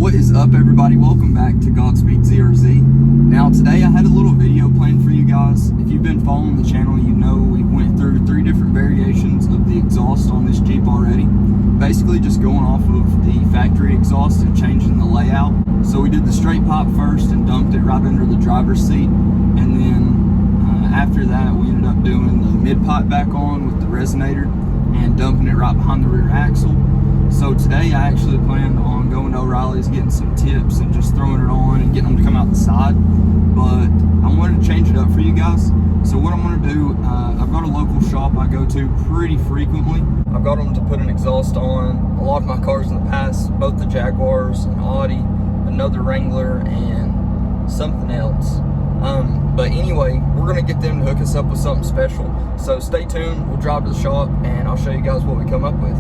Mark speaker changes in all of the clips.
Speaker 1: What is up, everybody? Welcome back to Godspeed ZRZ. Now today I had a little video planned for you guys. If you've been following the channel, you know we went through 3 different variations of the exhaust on this Jeep already. Basically just going off of the factory exhaust and changing the layout. So we did the straight pipe first and dumped it right under the driver's seat, and then after that we ended up doing the mid pipe back on with the resonator and dumping it right behind the rear axle. So today I actually planned on going to O'Reilly's, getting some tips and just throwing it on and getting them to come out the side, but I wanted to change it up for you guys. So what I'm going to do, I've got a local shop I go to pretty frequently. I've got them to put an exhaust on a lot of my cars in the past, both the Jaguars, an Audi, another Wrangler, and something else. But anyway, we're going to get them to hook us up with something special. So stay tuned, we'll drive to the shop and I'll show you guys what we come up with.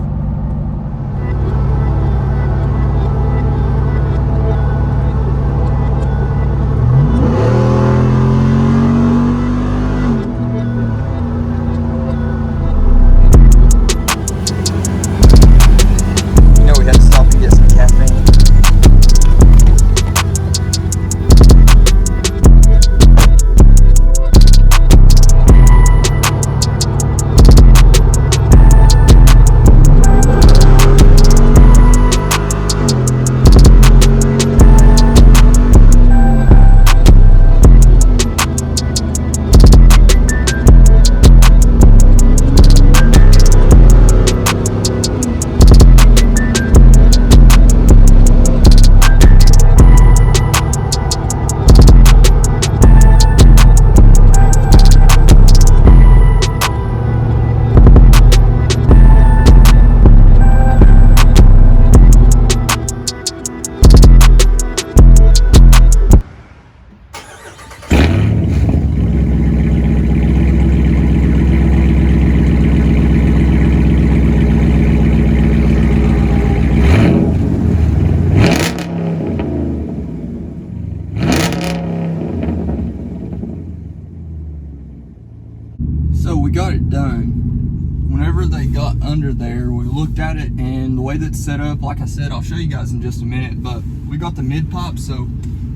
Speaker 1: So we got it done. Whenever they got under there, we looked at it, and the way that's set up, like I said, I'll show you guys in just a minute, but we got the mid pipe, so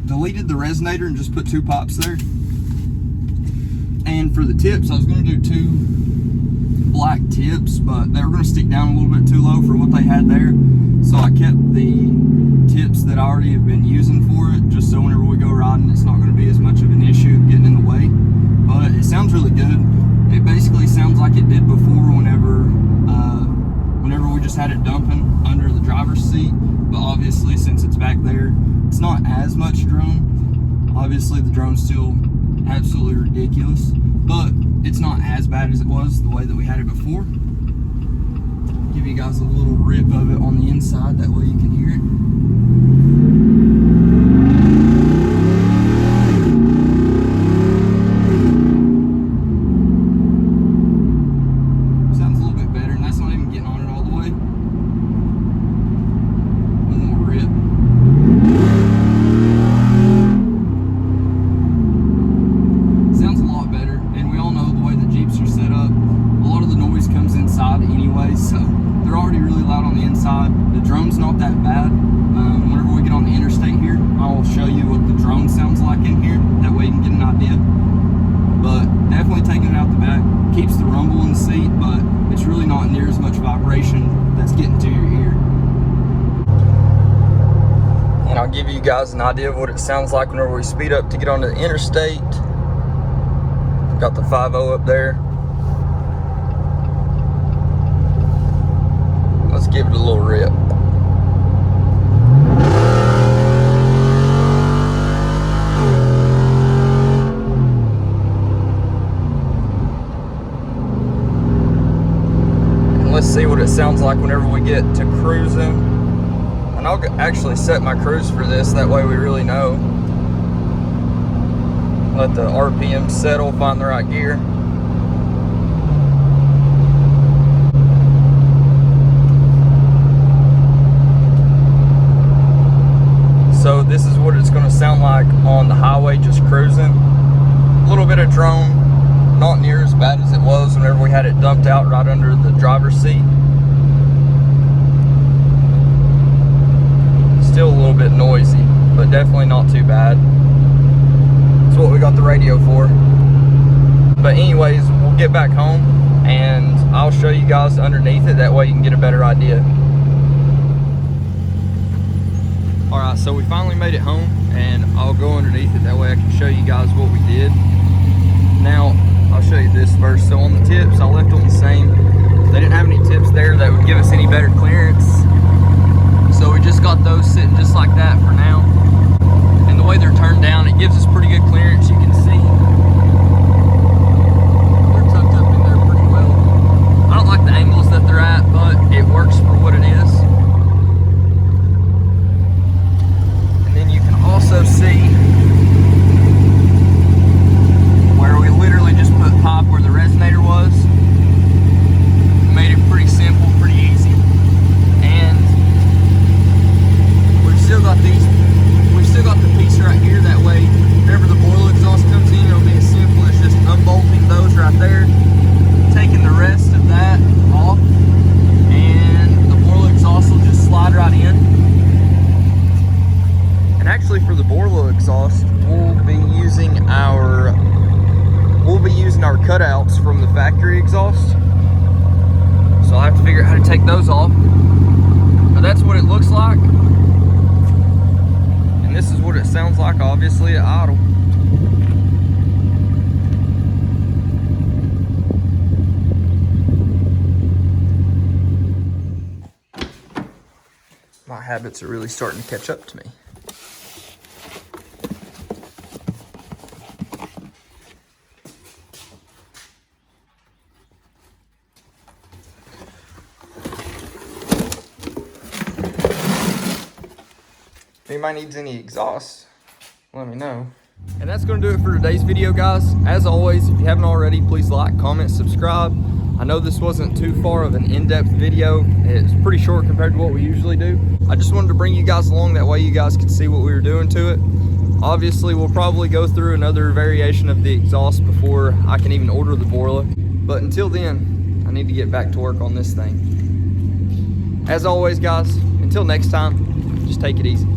Speaker 1: deleted the resonator and just put 2 pipes there. And for the tips, I was going to do 2 black tips, but they were going to stick down a little bit too low for what they had there. So I kept the tips that I already have been using for it, just so whenever we go riding, it's not going to be as much of an issue getting in the way. But it sounds really good. It basically sounds like it did before whenever we just had it dumping under the driver's seat. But obviously, since it's back there, it's not as much drone. Obviously, the drone's still absolutely ridiculous, but it's not as bad as it was the way that we had it before. Give you guys a little rip of it on the inside, that way you can hear it. So they're already really loud on the inside. The drone's not that bad. Whenever we get on the interstate here, I'll show you what the drone sounds like in here. That way you can get an idea. But definitely taking it out the back keeps the rumble in the seat, but it's really not near as much vibration that's getting to your ear. And I'll give you guys an idea of what it sounds like whenever we speed up to get onto the interstate. Got the 5.0 up there. Let's give it a little rip. And let's see what it sounds like whenever we get to cruising. And I'll actually set my cruise for this, that way we really know. Let the RPM settle, find the right gear. So this is what it's going to sound like on the highway, just cruising. A little bit of drone, not near as bad as it was whenever we had it dumped out right under the driver's seat. Still a little bit bit noisy, but definitely not too bad. That's what we got the radio for. But anyways, we'll get back home and I'll show you guys underneath it. That way you can get a better idea. All right, so we finally made it home and I'll go underneath it. That way I can show you guys what we did. Now, I'll show you this first. So on the tips, I left them the same. They didn't have any tips there that would give us any better clearance. So we just got those sitting just like that for now. And the way they're turned down, it gives us pretty good clearance. You can see they're tucked up in there pretty well. I don't like the angles that they're at, but it works for what it is. And then you can also see where we literally just put pipe where the resonator was. Made it pretty simple, pretty easy. And we've still got the piece right here. That way, whenever the boiler exhaust comes in, it'll be as simple as just unbolting those right there, taking the rest of that off, and the boiler exhaust will just slide right in. And actually, for the boiler exhaust, we'll be using our cutouts from the factory exhaust. So I'll have to figure out how to take those off. But that's what it looks like. And this is what it sounds like, obviously, at idle. My habits are really starting to catch up to me. If anybody needs any exhaust, let me know. And that's going to do it for today's video, guys. As always, if you haven't already, please like, comment, subscribe. I know this wasn't too far of an in-depth video. It's pretty short compared to what we usually do. I just wanted to bring you guys along, that way you guys could see what we were doing to it. Obviously, we'll probably go through another variation of the exhaust before I can even order the boiler. But until then, I need to get back to work on this thing. As always, guys, until next time, just take it easy.